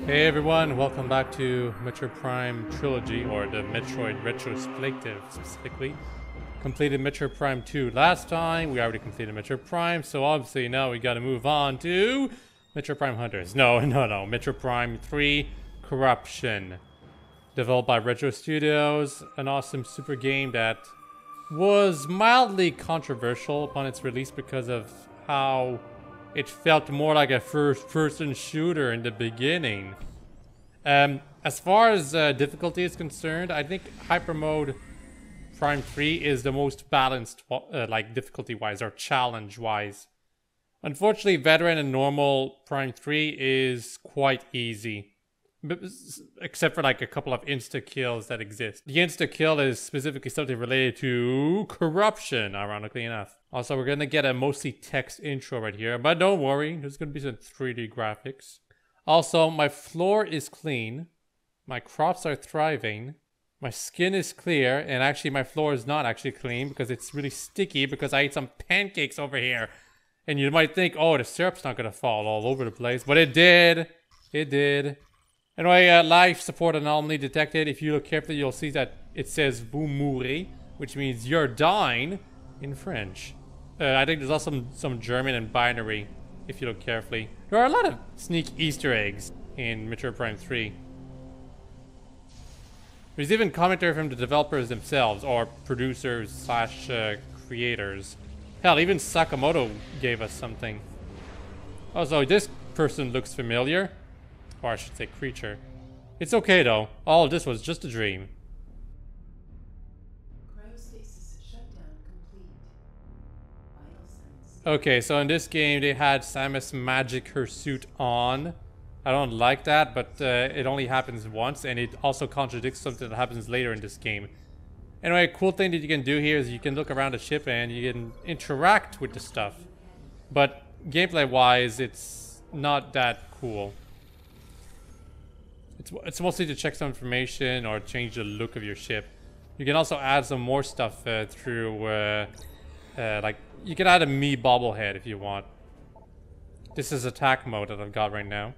Hey everyone, welcome back to Metroid Prime Trilogy, or the Metroid Retrospective specifically. Completed Metroid Prime 2 last time, we already completed Metroid Prime, so obviously now we gotta move on to Metroid Prime Hunters. No, Metroid Prime 3 Corruption. Developed by Retro Studios, an awesome super game that was mildly controversial upon its release because of how it felt more like a first-person shooter in the beginning. As far as difficulty is concerned, I think Hyper Mode Prime 3 is the most balanced, like difficulty-wise or challenge-wise. Unfortunately, Veteran and Normal Prime 3 is quite easy. Except for like a couple of insta-kills that exist. The insta-kill is specifically something related to corruption, ironically enough. Also, we're gonna get a mostly text intro right here, but don't worry, there's gonna be some 3D graphics. Also, my floor is clean, my crops are thriving, my skin is clear, and actually my floor is not actually clean because it's really sticky because I ate some pancakes over here. And you might think, oh, the syrup's not gonna fall all over the place, but it did. It did. Anyway, life support anomaly detected. If you look carefully, you'll see that it says "vous mourrez," which means you're dying in French. I think there's also some German and binary, if you look carefully. There are a lot of sneak Easter eggs in Metroid Prime 3. There's even commentary from the developers themselves, or producers slash creators. Hell, even Sakamoto gave us something. Also, this person looks familiar. Or I should say creature. It's okay though. All of this was just a dream. Okay, so in this game they had Samus magic her suit on. I don't like that, but it only happens once, and it also contradicts something that happens later in this game. Anyway, a cool thing that you can do here is you can look around the ship and you can interact with the stuff. But gameplay-wise, it's not that cool. It's mostly to check some information or change the look of your ship. You can also add some more stuff through, like, you can add a Mii bobblehead if you want. This is attack mode that I've got right now.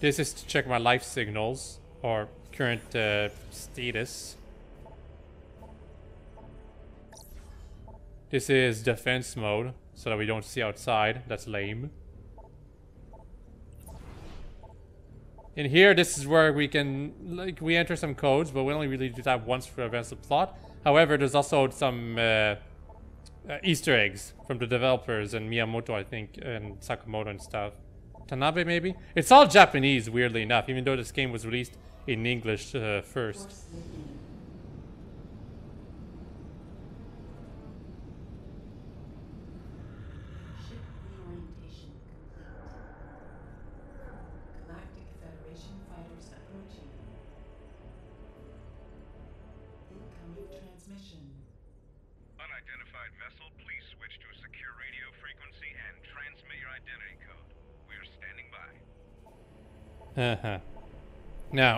This is to check my life signals, or current status. This is defense mode, so that we don't see outside. That's lame. In here, this is where we can, like, we enter some codes, but we only really do that once for advance the plot. However, there's also some Easter eggs from the developers and Miyamoto, I think, and Sakamoto and stuff. Tanabe, maybe? It's all Japanese, weirdly enough, even though this game was released in English first. Unidentified vessel, please switch to a secure radio frequency and transmit your identity code. We are standing by. Now,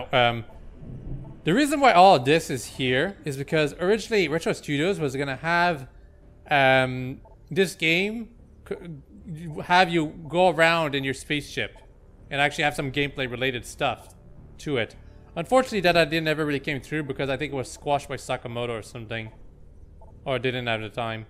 the reason why all of this is here is because originally Retro Studios was gonna have this game have you go around in your spaceship and actually have some gameplay related stuff to it. Unfortunately, that idea never really came through because I think it was squashed by Sakamoto or something. Or didn't have the time.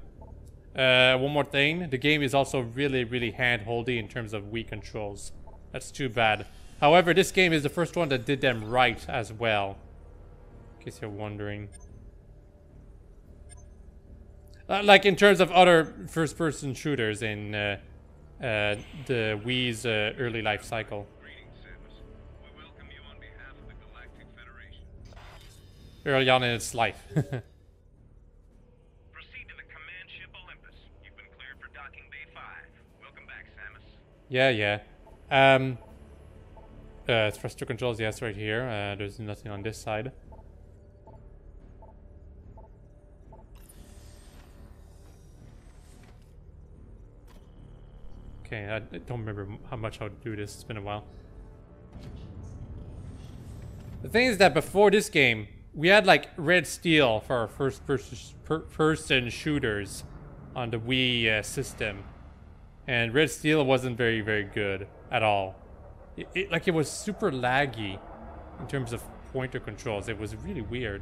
One more thing. The game is also really hand-holdy in terms of Wii controls. That's too bad. However, this game is the first one that did them right as well. In case you're wondering. Like in terms of other first-person shooters in the Wii's early life cycle. Greetings, Samus. We welcome you on behalf of the Galactic Federation. Early on in its life. Yeah. Thruster controls, yes, right here. There's nothing on this side. Okay, I don't remember how much I would do this. It's been a while. The thing is that before this game, we had like Red Steel for our first person shooters on the Wii system. And Red Steel wasn't very, very good at all. Like, it was super laggy in terms of pointer controls. It was really weird.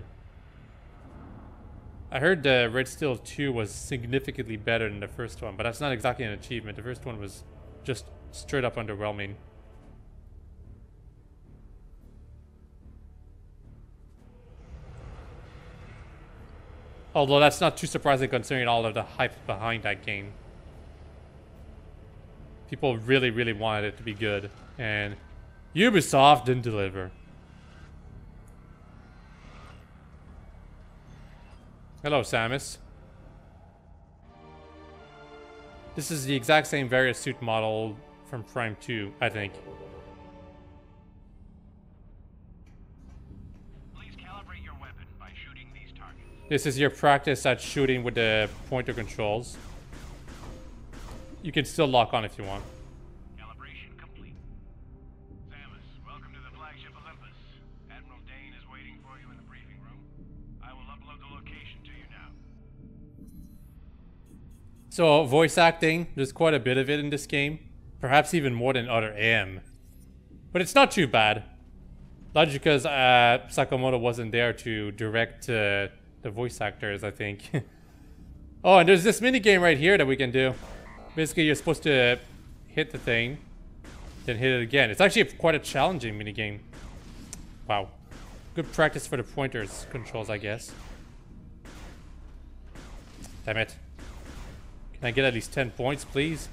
I heard Red Steel 2 was significantly better than the first one, but that's not exactly an achievement. The first one was just straight up underwhelming. Although that's not too surprising considering all of the hype behind that game. People really, really wanted it to be good, and Ubisoft didn't deliver. Hello, Samus. This is the exact same various suit model from Prime 2, I think. Please calibrate your weapon by shooting these targets. This is your practice at shooting with the pointer controls. You can still lock on if you want. Calibration complete. Samus, welcome to the flagship Olympus. Admiral Dane is waiting for you in the briefing room. I will upload the location to you now. So, voice acting, there's quite a bit of it in this game. Perhaps even more than other AM. But it's not too bad. Largely because Sakamoto wasn't there to direct the voice actors, I think. Oh, and there's this mini game right here that we can do. Basically, you're supposed to hit the thing, then hit it again. It's actually quite a challenging mini game. Wow. Good practice for the pointers controls, I guess. Damn it. Can I get at least 10 points, please?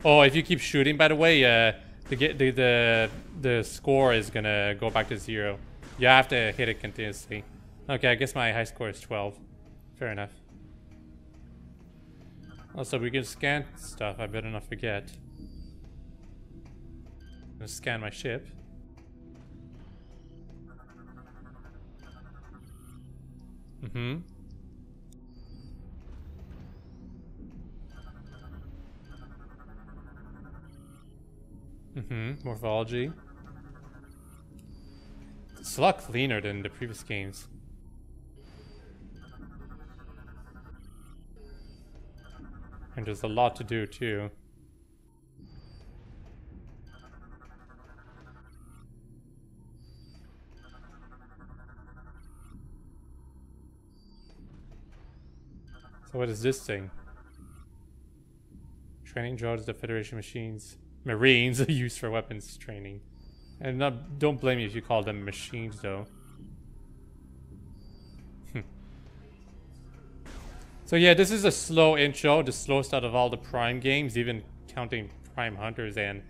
Oh, if you keep shooting, by the way, the score is gonna go back to 0. You have to hit it continuously. Okay, I guess my high score is 12. Fair enough. Also, we can scan stuff. I better not forget. I'm gonna scan my ship. Mm-hmm. Mm-hmm. Morphology. It's a lot cleaner than the previous games. And there's a lot to do, too. So what is this thing? Training drones the Federation Marines used for weapons training. And don't blame me if you call them machines, though. So yeah, this is a slow intro, the slowest out of all the Prime games, even counting Prime Hunters and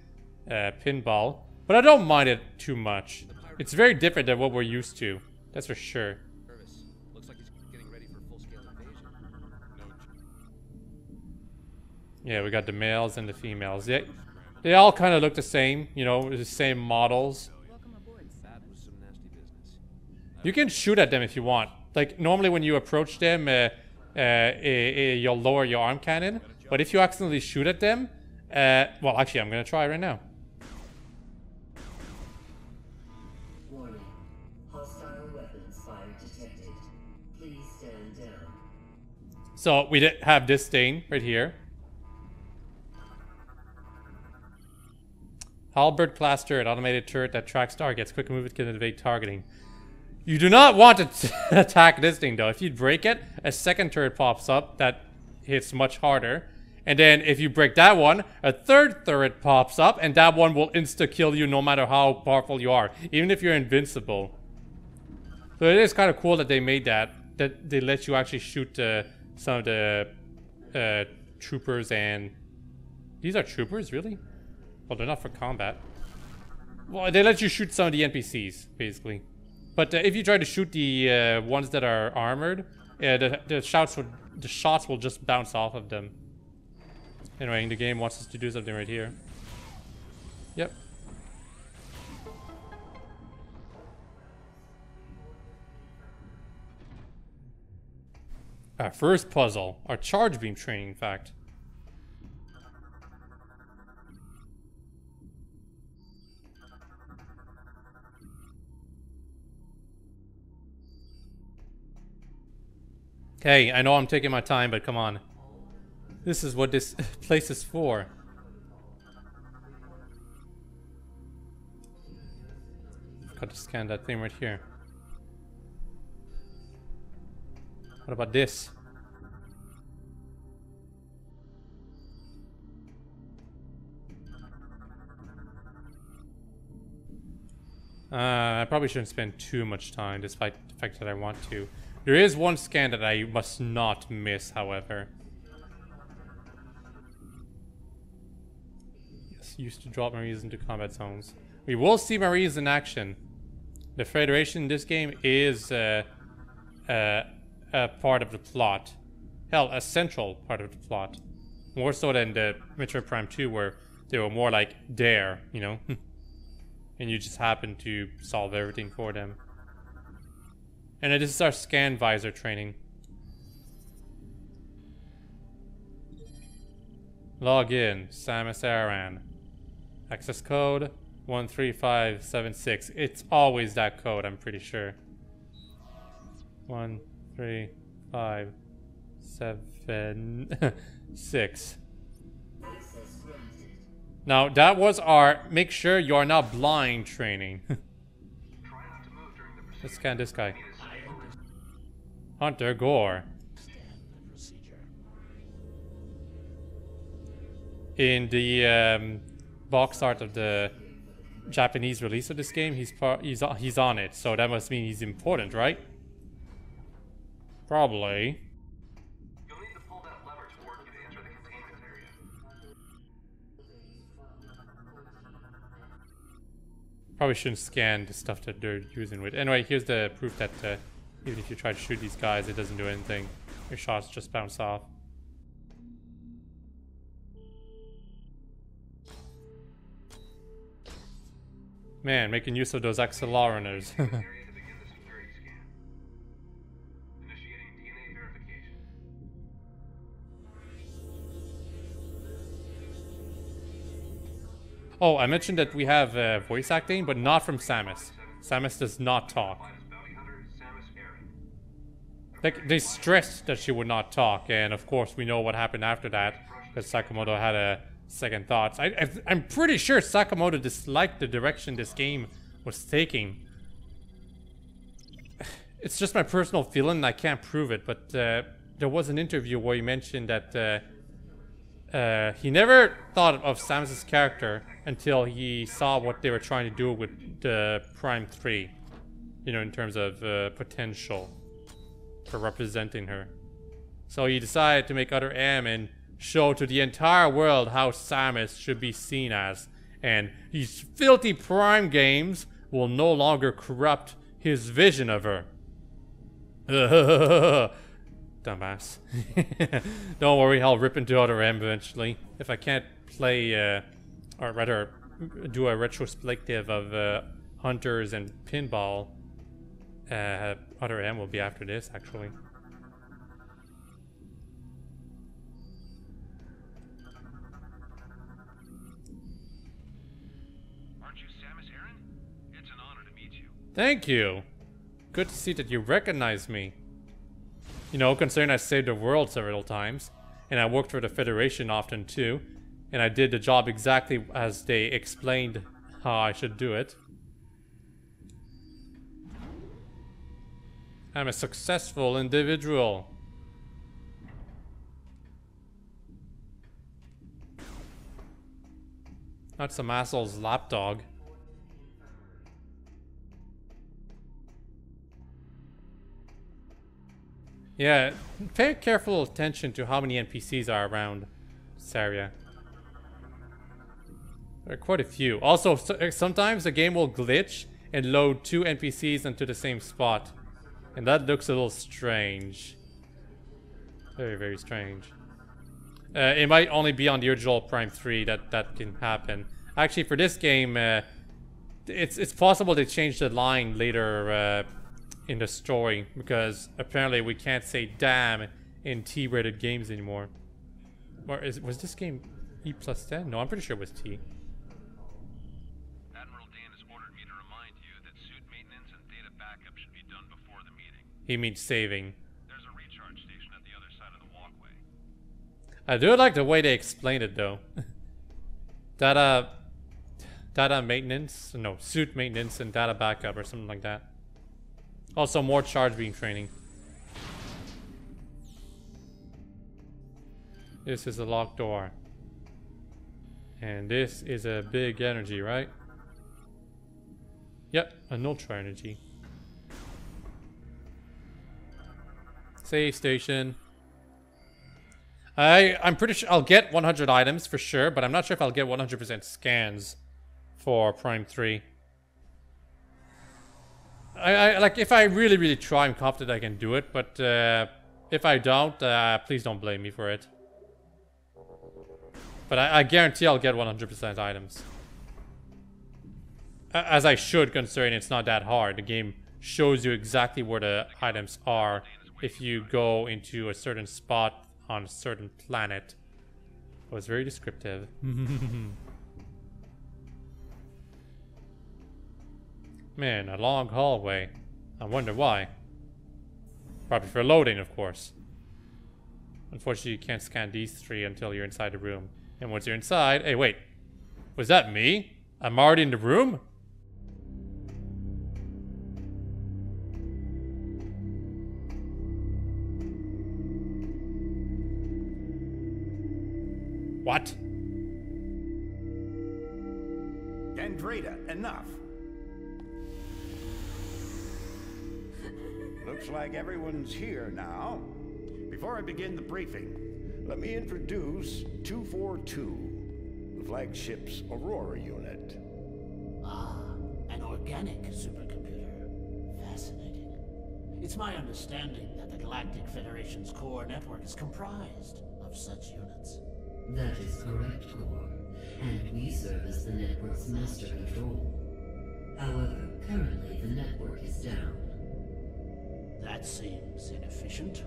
Pinball. But I don't mind it too much. It's very different than what we're used to, that's for sure. Looks like he's getting ready for full-scale invasion. Yeah, we got the males and the females. They all kind of look the same, you know, the same models. Welcome aboard. That was some nasty business. You can shoot at them if you want. Like, normally when you approach them, you'll lower your arm cannon. But if you accidentally shoot at them, well, actually, I'm gonna try right now. Warning. Hostile weapons fire detected. Please stand down. So we did have this thing right here. Halberd class turret, automated turret that tracks targets. Quick movement can evade targeting. You do not want to attack this thing though. If you break it, a second turret pops up that hits much harder. And then if you break that one, a third turret pops up and that one will insta-kill you no matter how powerful you are. Even if you're invincible. So it is kind of cool that they made that. That they let you actually shoot some of the troopers and... These are troopers, really? Well, they're not for combat. Well, they let you shoot some of the NPCs, basically. But if you try to shoot the ones that are armored, the shots will just bounce off of them. Anyway, the game wants us to do something right here. Yep. Our first puzzle. Our charge beam training, in fact. Okay, I know I'm taking my time, but come on. This is what this place is for. I've got to scan that thing right here. What about this? I probably shouldn't spend too much time, despite the fact that I want to. There is one scan that I must not miss, however. Yes, used to drop Marines into combat zones. We will see Marines in action. The Federation in this game is a part of the plot. Hell, a central part of the plot. More so than the Metroid Prime 2, where they were more like there, you know? And you just happen to solve everything for them. And this is our scan visor training. Log in, Samus Aran. Access code 13576. It's always that code, I'm pretty sure. 13576. Now that was our make sure you are not blind training. Let's scan this guy. Hunter Gore. In the box art of the Japanese release of this game, he's on it, so that must mean he's important, right? Probably. You'll need to pull that lever to work you to enter the containment area. Probably shouldn't scan the stuff that they're using with. Anyway, here's the proof that even if you try to shoot these guys, it doesn't do anything. Your shots just bounce off. Man, making use of those accelerators. Area to begin the security scan. Initiating DNA verification. Oh, I mentioned that we have voice acting, but not from Samus. Samus does not talk. Bounty hunter Samus Aran. Like, they stressed that she would not talk, and of course we know what happened after that, because Sakamoto had a second thoughts. I'm pretty sure Sakamoto disliked the direction this game was taking. It's just my personal feeling, and I can't prove it, but there was an interview where he mentioned that he never thought of Samus's character until he saw what they were trying to do with the Prime 3. You know, in terms of potential for representing her. So he decided to make Other M and show to the entire world how Samus should be seen as. And these filthy Prime games will no longer corrupt his vision of her. Dumbass. Don't worry, I'll rip into Other M eventually. If I can't play, or rather, do a retrospective of Hunters and Pinball, Other M will be after this, actually. Aren't you Samus Aran? It's an honor to meet you. Thank you. Good to see that you recognize me. You know, considering I saved the world several times, and I worked for the Federation often too, and I did the job exactly as they explained how I should do it. I'm a successful individual. Not some asshole's lapdog. Yeah, pay careful attention to how many NPCs are around this area. There are quite a few. Also, sometimes the game will glitch and load two NPCs into the same spot. And that looks a little strange. Very, very strange. It might only be on the original Prime 3 that can happen. Actually, for this game, it's possible they changed the line later in the story, because apparently we can't say damn in T-rated games anymore. Or was this game E+10? No, I'm pretty sure it was T. Admiral Dan has ordered me to remind you that suit maintenance and data backup should be done before the meeting. He means saving. There's a recharge station I do like the way they explained it though. Data maintenance, no, suit maintenance and data backup or something like that. Also more charge beam training. This is a locked door. And this is a big energy, right? Yep, an ultra energy. Save station. I'm pretty sure I'll get 100 items for sure, but I'm not sure if I'll get 100% scans for Prime 3. I like, if I really try, I'm confident I can do it, but if I don't, please don't blame me for it. But I guarantee I'll get 100% items. As I should, considering it's not that hard. The game shows you exactly where the items are if you go into a certain spot on a certain planet. It was very descriptive. Man, a long hallway. I wonder why. Probably for loading, of course. Unfortunately, you can't scan these three until you're inside the room. And once you're inside... Hey, wait. Was that me? I'm already in the room? What? Andreda, enough. Looks like everyone's here now. Before I begin the briefing, let me introduce 242, the flagship's Aurora unit. Ah, an organic supercomputer. Fascinating. It's my understanding that the Galactic Federation's core network is comprised of such units. That is correct, Core. And we serve as the network's master control. However, currently the network is down. That seems inefficient.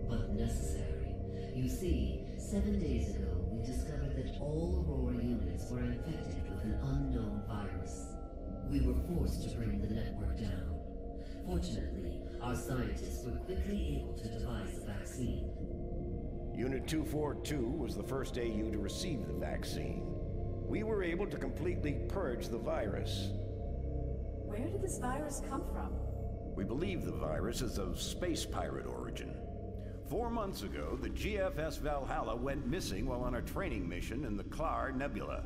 But necessary. You see, 7 days ago, we discovered that all Aurora units were infected with an unknown virus. We were forced to bring the network down. Fortunately, our scientists were quickly able to devise a vaccine. Unit 242 was the first AU to receive the vaccine. We were able to completely purge the virus. Where did this virus come from? We believe the virus is of space pirate origin. 4 months ago, the GFS Valhalla went missing while on a training mission in the Klar Nebula.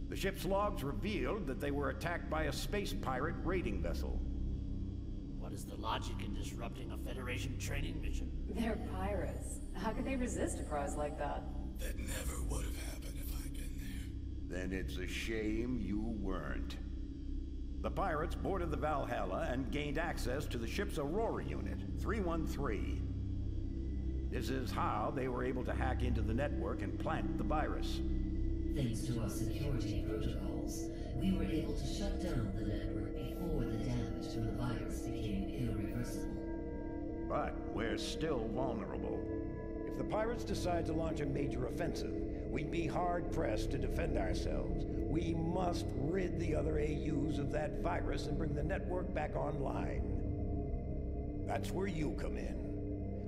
The ship's logs revealed that they were attacked by a space pirate raiding vessel. What is the logic in disrupting a Federation training mission? They're pirates. How could they resist a prize like that? That never would have happened if I'd been there. Then it's a shame you weren't. The pirates boarded the Valhalla and gained access to the ship's Aurora unit, 313. This is how they were able to hack into the network and plant the virus. Thanks to our security protocols, we were able to shut down the network before the damage from the virus became irreversible. But we're still vulnerable. If the pirates decide to launch a major offensive, we'd be hard-pressed to defend ourselves. We must rid the other AUs of that virus and bring the network back online. That's where you come in.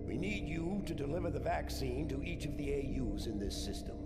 We need you to deliver the vaccine to each of the AUs in this system.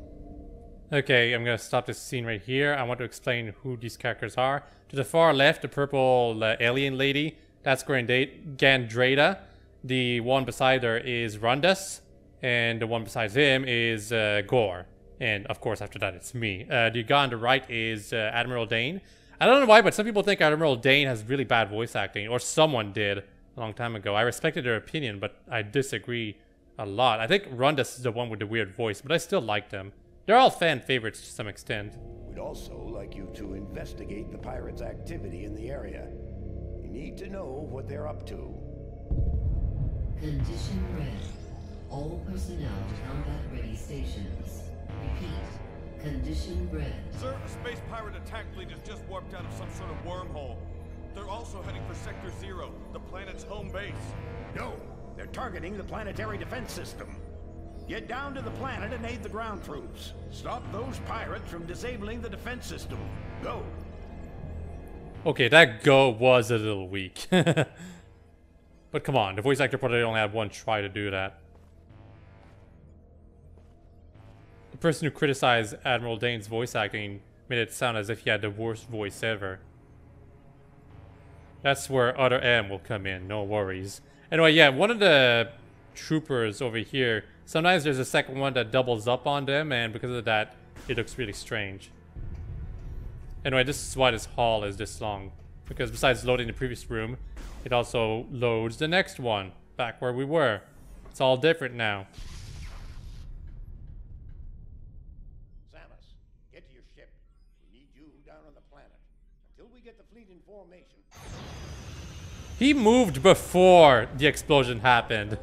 Okay, I'm gonna stop this scene right here. I want to explain who these characters are. To the far left, the purple alien lady, that's Gandreda. The one beside her is Rundus, and the one beside him is Gore. And of course, after that, it's me. The guy on the right is Admiral Dane. I don't know why, but some people think Admiral Dane has really bad voice acting, or someone did a long time ago. I respected their opinion, but I disagree a lot. I think Rundus is the one with the weird voice, but I still like them. They're all fan favorites to some extent. We'd also like you to investigate the pirates' activity in the area. You need to know what they're up to. Condition red. All personnel to combat-ready stations. Repeat. Condition red. Sir, a space pirate attack fleet has just warped out of some sort of wormhole. They're also heading for Sector 0, the planet's home base. No, they're targeting the planetary defense system. Get down to the planet and aid the ground troops. Stop those pirates from disabling the defense system. Go. Okay, that go was a little weak. But come on, the voice actor probably only had one try to do that. person who criticized Admiral Dane's voice acting made it sound as if he had the worst voice ever. That's where other M will come in, no worries. Anyway, yeah, one of the troopers over here, sometimes there's a second one that doubles up on them, and because of that, it looks really strange. Anyway, this is why this hall is this long. Because besides loading the previous room, it also loads the next one, back where we were. It's all different now. Samus, get to your ship. We need you down on the planet. Until we get the fleet in formation. He moved before the explosion happened.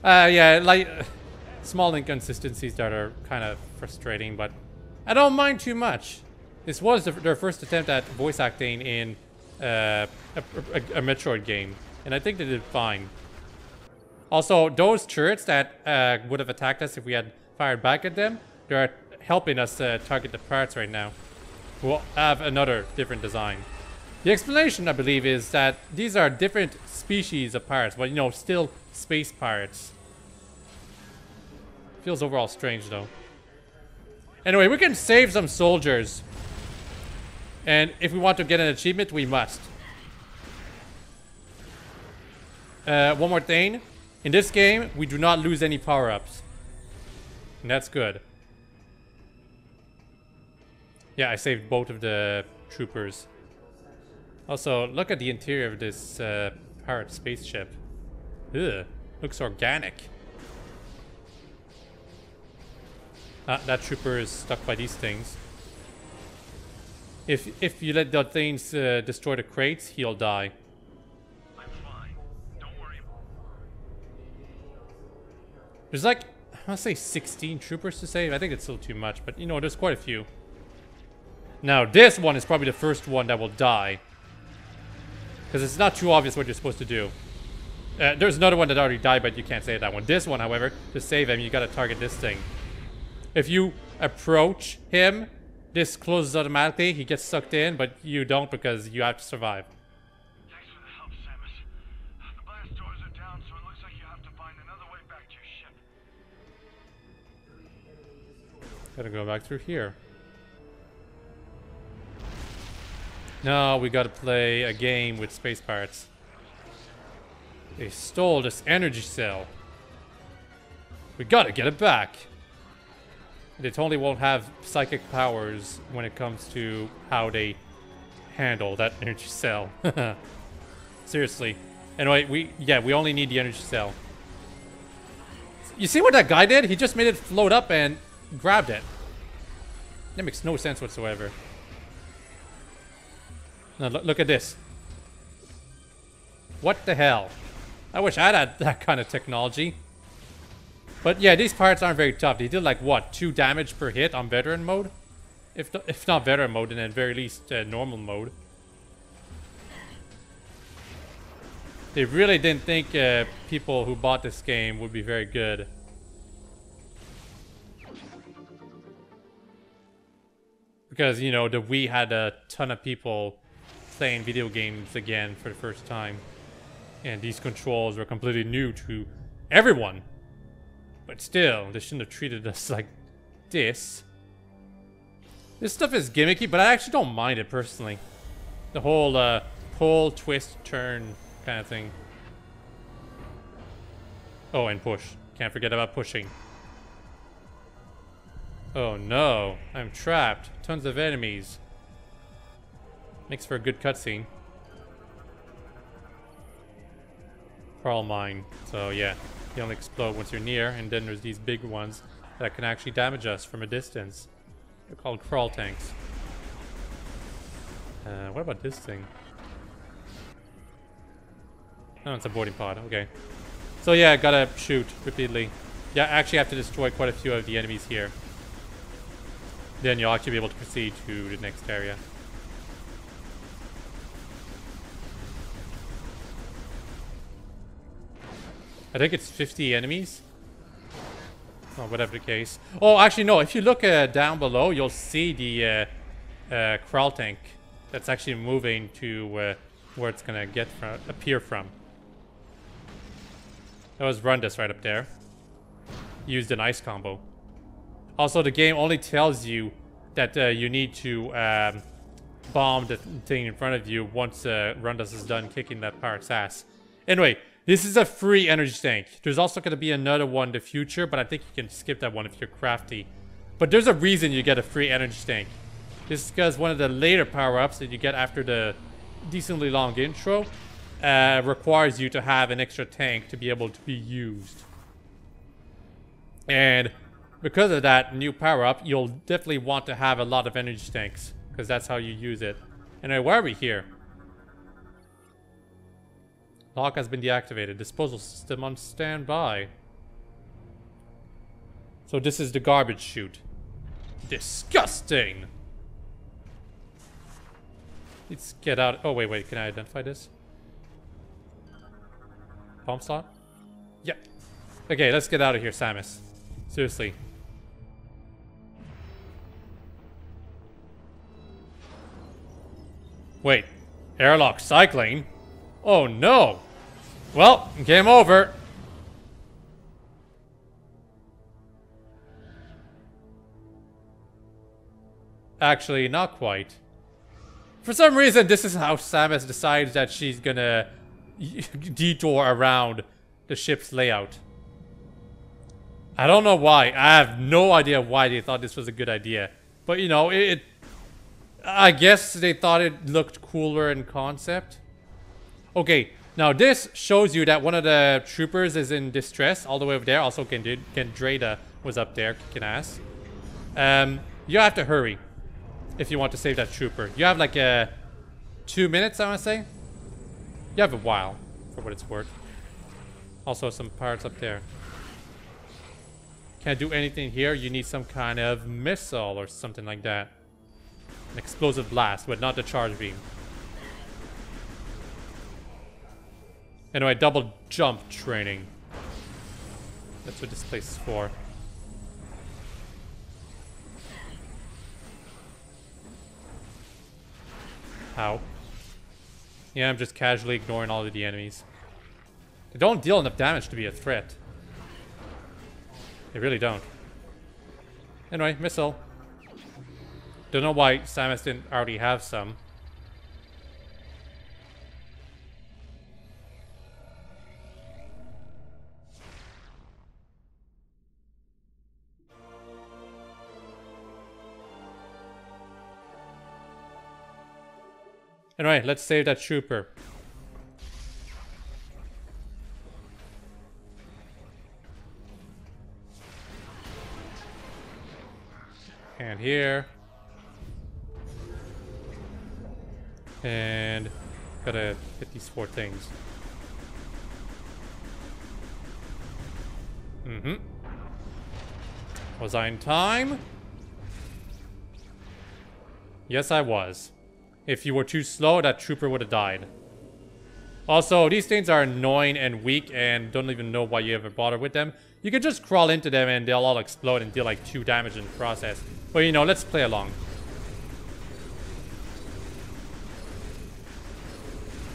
Yeah, like, small inconsistencies that are kind of frustrating, but I don't mind too much. This was their first attempt at voice acting in a Metroid game, and I think they did fine. Also, those turrets that would have attacked us if we had fired back at them, they're helping us target the parts right now. We'll have another different design. The explanation, I believe, is that these are different species of pirates, but, you know, still space pirates. Feels overall strange, though. Anyway, we can save some soldiers. And if we want to get an achievement, we must. One more thing. In this game, we do not lose any power-ups. And that's good. Yeah, I saved both of the troopers. Also, look at the interior of this pirate spaceship. Ugh, looks organic. That trooper is stuck by these things. If you let the things destroy the crates, he'll die. I'm fine. Don't worry. There's like, I'll say 16 troopers to save. I think it's still too much, but you know, there's quite a few. Now, this one is probably the first one that will die. Because it's not too obvious what you're supposed to do. There's another one that already died, but you can't save that one. This one, however, to save him, you gotta target this thing. If you approach him, this closes automatically. He gets sucked in, but you don't because you have to survive. Thanks for the help, Samus. The blast doors are down, so it looks like you have to find another way back to your ship. Gotta go back through here. No, we gotta play a game with space pirates. They stole this energy cell. We gotta get it back. They totally won't have psychic powers when it comes to how they handle that energy cell. Seriously. Anyway, we only need the energy cell. You see what that guy did? He just made it float up and grabbed it. That makes no sense whatsoever. Now look at this. What the hell? I wish I had that kind of technology. But yeah, these pirates aren't very tough. They did like, what, 2 damage per hit on veteran mode? If not veteran mode, then at very least normal mode. They really didn't think people who bought this game would be very good. Because, you know, the Wii had a ton of people playing video games again for the first time. And these controls were completely new to everyone. But still, they shouldn't have treated us like this. This stuff is gimmicky, but I actually don't mind it personally. The whole pull, twist, turn kind of thing. Oh, and push. Can't forget about pushing. Oh no, I'm trapped. Tons of enemies. Makes for a good cutscene. Crawl mine. So yeah. They only explode once you're near, and then there's these big ones that can actually damage us from a distance. They're called crawl tanks. What about this thing? Oh, it's a boarding pod. Okay. So yeah, gotta shoot repeatedly. Yeah, actually have to destroy quite a few of the enemies here. Then you'll actually be able to proceed to the next area. I think it's 50 enemies. Oh, whatever the case. Oh, actually, no. If you look down below, you'll see the crawl tank that's actually moving to where it's gonna appear from. That was Rundus right up there. Used an ice combo. Also, the game only tells you that you need to bomb the thing in front of you once Rundas is done kicking that pirate's ass. Anyway, this is a free energy tank. There's also going to be another one in the future, but I think you can skip that one if you're crafty. But there's a reason you get a free energy tank. This is because one of the later power-ups that you get after the decently long intro requires you to have an extra tank to be able to be used. And because of that new power-up, you'll definitely want to have a lot of energy tanks, because that's how you use it. Anyway, why are we here? Lock has been deactivated. Disposal system on standby. So this is the garbage chute. Disgusting! Let's get out. Oh, wait. Can I identify this? Bomb slot? Yep. Okay, let's get out of here, Samus. Seriously. Wait. Airlock cycling? Oh, no! Well, game over. Actually, not quite. For some reason, this is how Samus decides that she's gonna detour around the ship's layout. I don't know why. I have no idea why they thought this was a good idea. But, you know, I guess they thought it looked cooler in concept. Okay, now this shows you that one of the troopers is in distress all the way over there. Also, Kendrada was up there kicking ass. You have to hurry if you want to save that trooper. You have like 2 minutes, I want to say. You have a while, for what it's worth. Also, some pirates up there. Can't do anything here. You need some kind of missile or something like that. An explosive blast, but not the charge beam. Anyway, double jump training. That's what this place is for. Ow. Yeah, I'm just casually ignoring all of the enemies. They don't deal enough damage to be a threat. They really don't. Anyway, missile. Don't know why Samus didn't already have some. Anyway, let's save that trooper. And here. And gotta hit these 4 things. Was I in time? Yes, I was. If you were too slow, that trooper would have died. Also, these things are annoying and weak and don't even know why you ever bother with them. You can just crawl into them and they'll all explode and deal like 2 damage in the process. But you know, let's play along.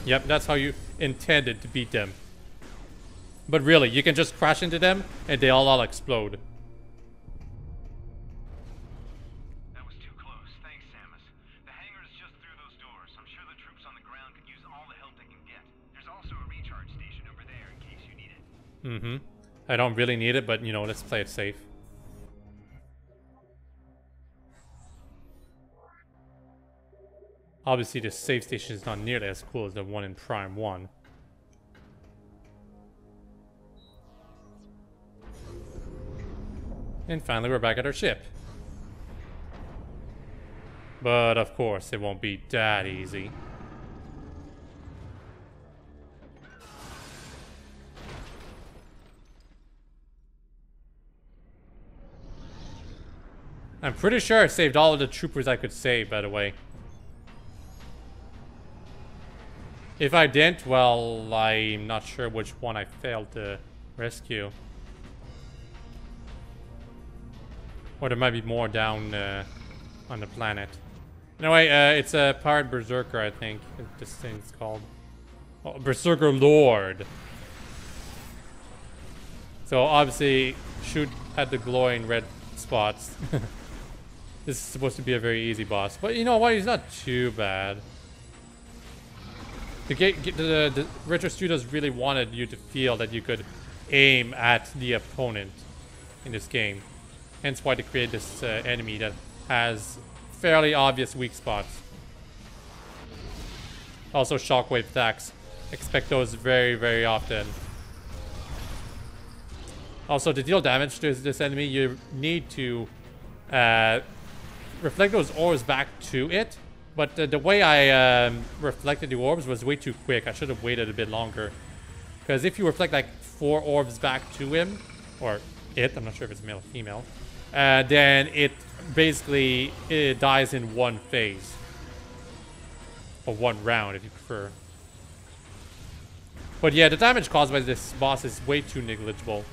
Yep, that's how you intended to beat them. But really, you can just crash into them and they all explode. That was too close. Thanks, Samus. The hangar is just through those doors. I'm sure the troops on the ground could use all the help they can get. There's also a recharge station over there in case you need it. I don't really need it, but you know, let's play it safe. Obviously, the save station is not nearly as cool as the one in Prime 1. And finally, we're back at our ship. But of course, it won't be that easy. I'm pretty sure I saved all of the troopers I could save, by the way. If I didn't, well, I'm not sure which one I failed to rescue. Or there might be more down on the planet. Anyway, it's a pirate berserker, I think this thing's called. Oh, Berserker Lord. So obviously, shoot at the glowing red spots. This is supposed to be a very easy boss, but you know what? He's not too bad. The Retro Studios really wanted you to feel that you could aim at the opponent in this game. Hence why they created this enemy that has fairly obvious weak spots. Also, shockwave attacks. Expect those very, very often. Also, to deal damage to this enemy, you need to reflect those orbs back to it. But the way I reflected the orbs was way too quick. I should have waited a bit longer. Because if you reflect like 4 orbs back to him, or it, I'm not sure if it's male or female, then it basically dies in one phase. Or one round, if you prefer. But yeah, the damage caused by this boss is way too negligible.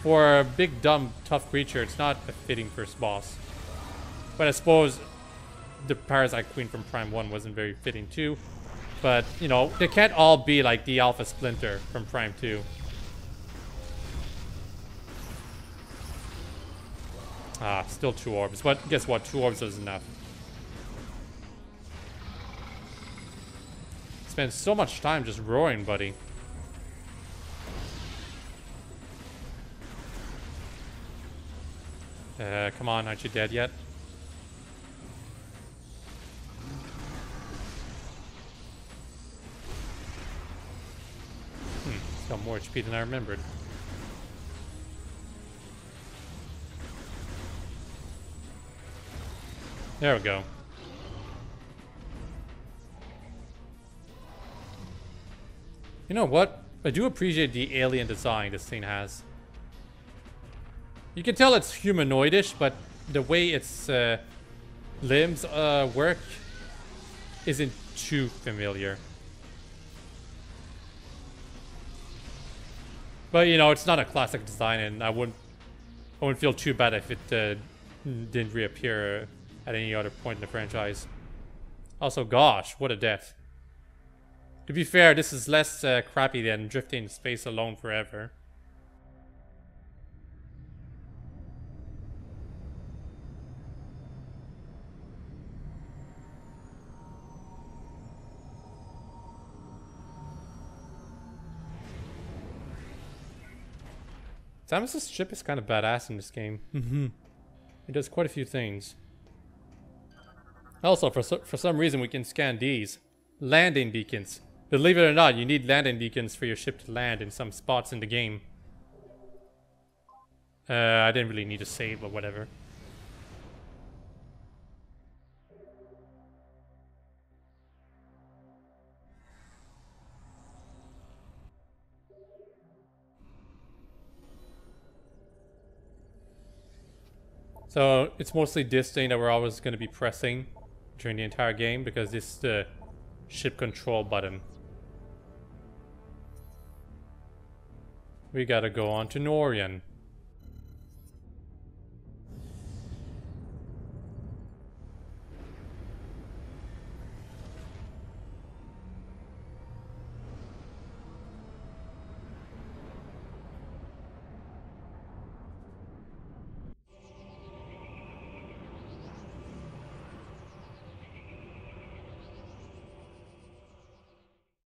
For a big, dumb, tough creature, it's not a fitting first boss. But I suppose the Parasite Queen from Prime 1 wasn't very fitting too. But, you know, they can't all be like the Alpha Splinter from Prime 2. Ah, still 2 orbs. But guess what? 2 orbs is enough. Spend so much time just roaring, buddy. Come on, aren't you dead yet? It's got more HP than I remembered. There we go. You know what? I do appreciate the alien design this thing has. You can tell it's humanoidish, but the way its limbs work isn't too familiar. But you know, it's not a classic design, and I wouldn't feel too bad if it didn't reappear at any other point in the franchise. Also, gosh, what a death. To be fair, this is less crappy than drifting in space alone forever. Samus's ship is kind of badass in this game. It does quite a few things. Also, for some reason, we can scan these. Landing beacons. Believe it or not, you need landing beacons for your ship to land in some spots in the game. I didn't really need to save or whatever. So it's mostly this thing that we're always going to be pressing during the entire game, because this is the ship control button. We gotta go on to Norian.